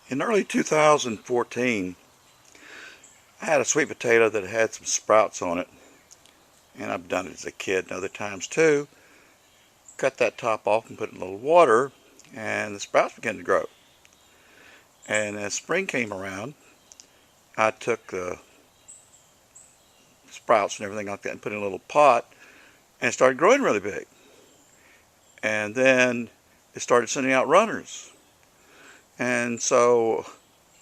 In early 2014, I had a sweet potato that had some sprouts on it, and I've done it as a kid and other times too. Cut that top off and put it in a little water, and the sprouts began to grow. And as spring came around, I took the sprouts and everything like that and put it in a little pot, and it started growing really big. And then it started sending out runners. And so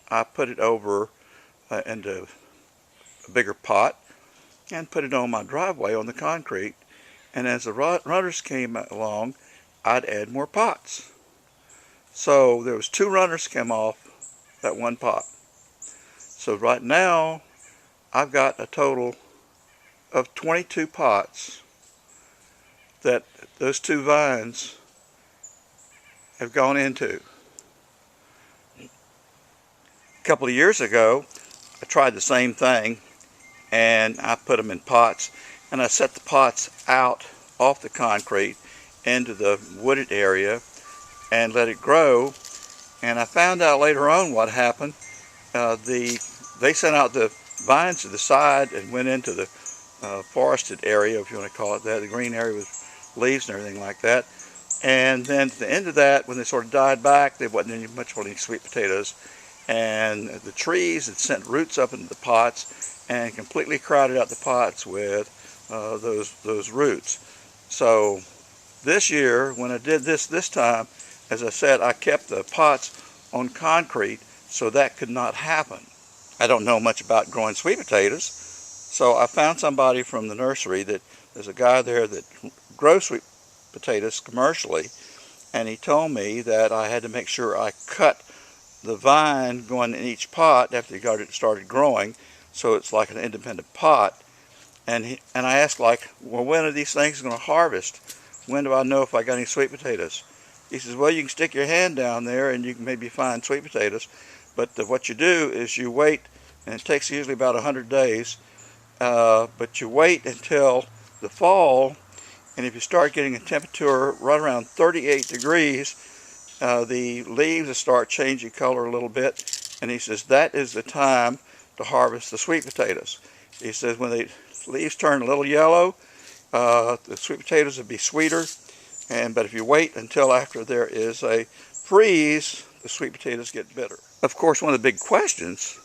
I put it over into a bigger pot and put it on my driveway on the concrete. And as the runners came along, I'd add more pots. So there was 2 runners came off that one pot. So right now I've got a total of 22 pots that those 2 vines have gone into. A couple of years ago, I tried the same thing, and I put them in pots, and I set the pots out off the concrete into the wooded area and let it grow. And I found out later on what happened. They sent out the vines to the side and went into the forested area, if you want to call it that, the green area with leaves and everything like that. And then at the end of that, when they sort of died back, there wasn't much any sweet potatoes. And the trees had sent roots up into the pots and completely crowded out the pots with those roots. So this year, when I did this time, as I said, I kept the pots on concrete so that could not happen. I don't know much about growing sweet potatoes, so I found somebody from the nursery that there's a guy there that grows sweet potatoes commercially, and he told me that I had to make sure I cut the vine going in each pot after it started growing, so it's like an independent pot. And I asked, like, well, when are these things going to harvest? When do I know if I got any sweet potatoes? He says, well, you can stick your hand down there and you can maybe find sweet potatoes, but what you do is you wait, and it takes usually about 100 days, but you wait until the fall, and if you start getting a temperature right around 38 degrees, the leaves will start changing color a little bit, and he says that is the time to harvest the sweet potatoes. He says when the leaves turn a little yellow, the sweet potatoes will be sweeter, but if you wait until after there is a freeze, the sweet potatoes get bitter. Of course, one of the big questions,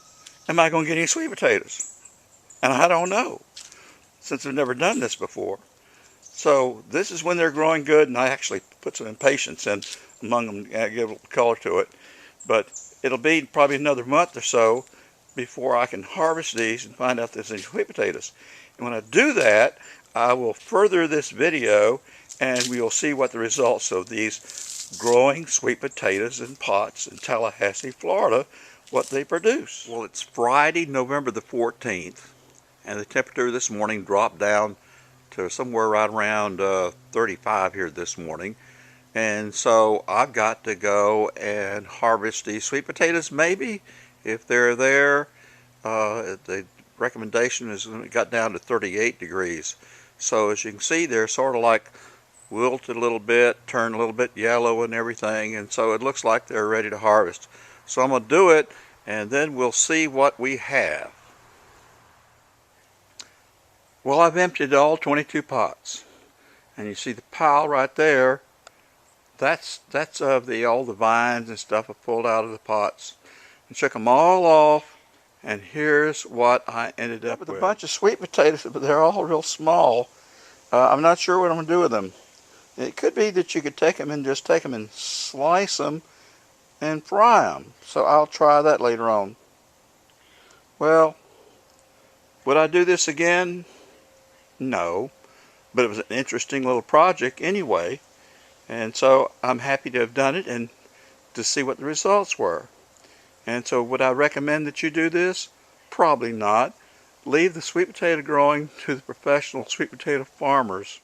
am I going to get any sweet potatoes? And I don't know, since I've never done this before. So this is when they're growing good, and I actually put some impatiens in among them and give a little color to it. But it'll be probably another month or so before I can harvest these and find out if there's any sweet potatoes. And when I do that, I will further this video, and we will see what the results of these growing sweet potatoes in pots in Tallahassee, Florida, what they produce. Well, it's Friday, November the 14th, and the temperature this morning dropped down to somewhere right around 35 here this morning. And so I've got to go and harvest these sweet potatoes, maybe, if they're there. The recommendation is when it got down to 38 degrees. So as you can see, they're sort of like wilted a little bit, turned a little bit yellow and everything, and so it looks like they're ready to harvest. So I'm going to do it, and then we'll see what we have. Well, I've emptied all 22 pots, and you see the pile right there. That's of all the vines and stuff I pulled out of the pots and took them all off, and here's what I ended up with. A bunch of sweet potatoes, but they're all real small. I'm not sure what I'm going to do with them. It could be that you could take them and just take them and slice them and fry them. So I'll try that later on. Well, would I do this again? No, but it was an interesting little project anyway. And so I'm happy to have done it and to see what the results were. And so would I recommend that you do this? Probably not. Leave the sweet potato growing to the professional sweet potato farmers.